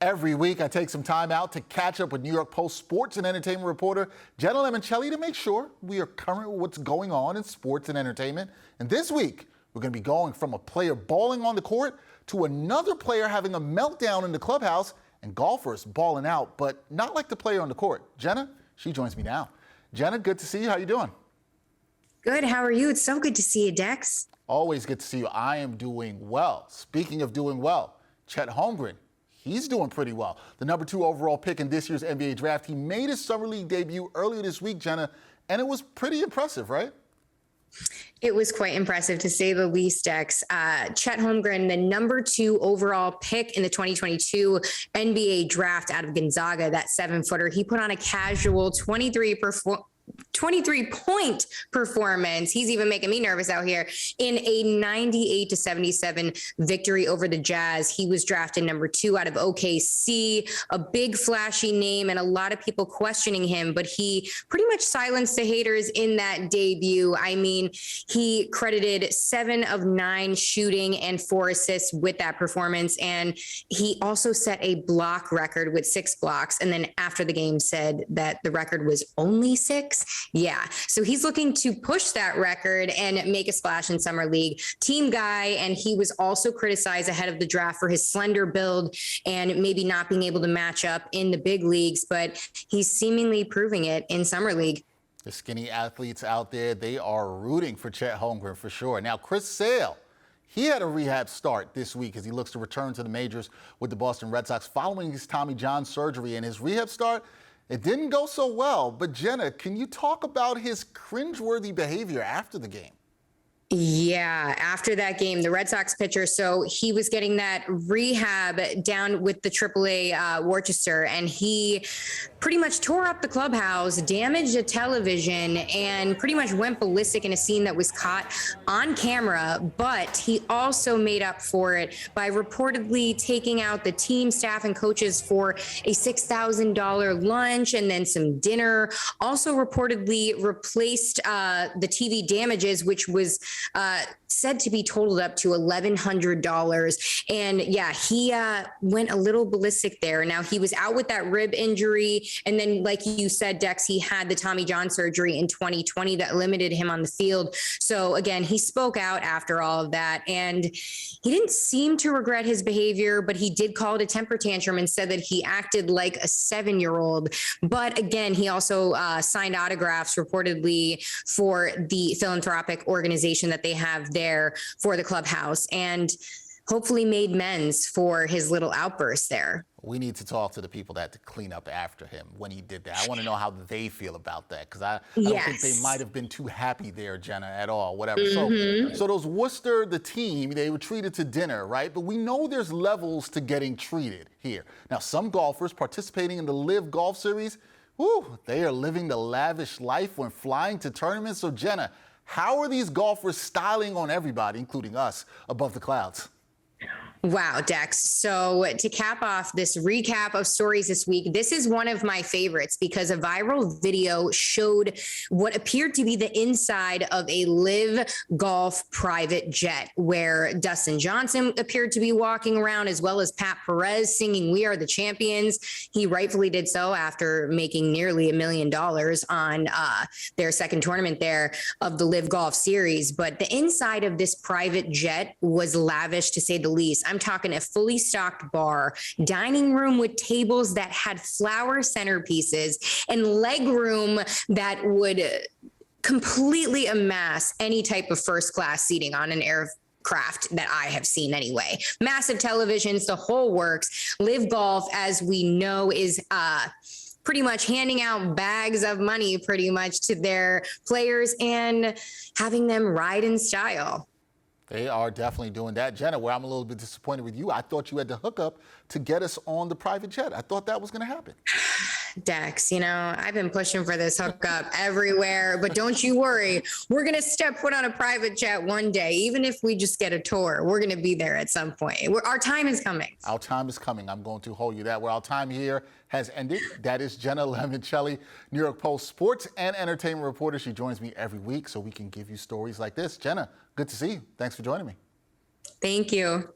Every week, I take some time out to catch up with New York Post sports and entertainment reporter Jenna Lemoncelli to make sure we are current with what's going on in sports and entertainment. And this week, we're going to be going from a player balling on the court to another player having a meltdown in the clubhouse and golfers balling out, but not like the player on the court. Jenna, she joins me now. Jenna, good to see you. How you doing? Good. How are you? It's so good to see you, Dex. Always good to see you. I am doing well. Speaking of doing well, Chet Holmgren. He's doing pretty well. The number 2 overall pick in this year's NBA draft. He made his Summer League debut earlier this week, Jenna, and it was pretty impressive, right? It was quite impressive, to say the least, Dex. Chet Holmgren, the number 2 overall pick in the 2022 NBA draft out of Gonzaga, that 7-footer. He put on a casual 23-point performance. He's even making me nervous out here in a 98-77 victory over the Jazz. He was drafted number 2 out of OKC, a big flashy name and a lot of people questioning him, but he pretty much silenced the haters in that debut. I mean, he credited 7 of 9 shooting and 4 assists with that performance. And he also set a block record with 6 blocks. And then after the game said that the record was only 6. Yeah. So he's looking to push that record and make a splash in Summer League. Team guy. And he was also criticized ahead of the draft for his slender build and maybe not being able to match up in the big leagues, but he's seemingly proving it in Summer League. The skinny athletes out there, they are rooting for Chet Holmgren for sure. Now, Chris Sale, he had a rehab start this week as he looks to return to the majors with the Boston Red Sox following his Tommy John surgery. And his rehab start, it didn't go so well, but Jenna, can you talk about his cringeworthy behavior after the game? Yeah, after that game, the Red Sox pitcher, so he was getting that rehab down with the AAA Worcester, and he pretty much tore up the clubhouse, damaged a television, and pretty much went ballistic in a scene that was caught on camera. But he also made up for it by reportedly taking out the team, staff, and coaches for a $6,000 lunch and then some dinner. Also reportedly replaced the TV damages, which was said to be totaled up to $1,100. And yeah, he went a little ballistic there. Now, he was out with that rib injury. And then, like you said, Dex, he had the Tommy John surgery in 2020 that limited him on the field. So again, he spoke out after all of that. And he didn't seem to regret his behavior, but he did call it a temper tantrum and said that he acted like a 7-year-old. But again, he also signed autographs reportedly for the philanthropic organization that they have there for the clubhouse, and hopefully made amends for his little outburst there. We need to talk to the people that had to clean up after him when he did that. I want to know how they feel about that, because I don't think they might have been too happy there, Jenna, at all, whatever. So those Worcester, the team, they were treated to dinner, right? But we know there's levels to getting treated here. Now, some golfers participating in the Live Golf Series, they are living the lavish life when flying to tournaments. So, Jenna, how are these golfers styling on everybody, including us, above the clouds? Wow, Dex. So to cap off this recap of stories this week, this is one of my favorites because a viral video showed what appeared to be the inside of a Live Golf private jet, where Dustin Johnson appeared to be walking around, as well as Pat Perez singing "We Are the Champions." He rightfully did so after making nearly $1 million on their second tournament there of the Live Golf Series. But the inside of this private jet was lavish, to say the least. I'm talking a fully stocked bar, dining room with tables that had flower centerpieces, and leg room that would completely amass any type of first-class seating on an aircraft that I have seen anyway. Massive televisions, the whole works. Live Golf, as we know, is pretty much handing out bags of money pretty much to their players and having them ride in style. They are definitely doing that. Jenna, where I'm a little bit disappointed with you, I thought you had to hook up to get us on the private jet. I thought that was going to happen. Dex, you know, I've been pushing for this hookup everywhere, but don't you worry. We're going to step foot on a private jet one day. Even if we just get a tour, we're going to be there at some point. Our time is coming. Our time is coming. I'm going to hold you that. Well, our time here has ended. That is Jenna Lemoncelli, New York Post sports and entertainment reporter. She joins me every week so we can give you stories like this. Jenna, good to see you. Thanks for joining me. Thank you.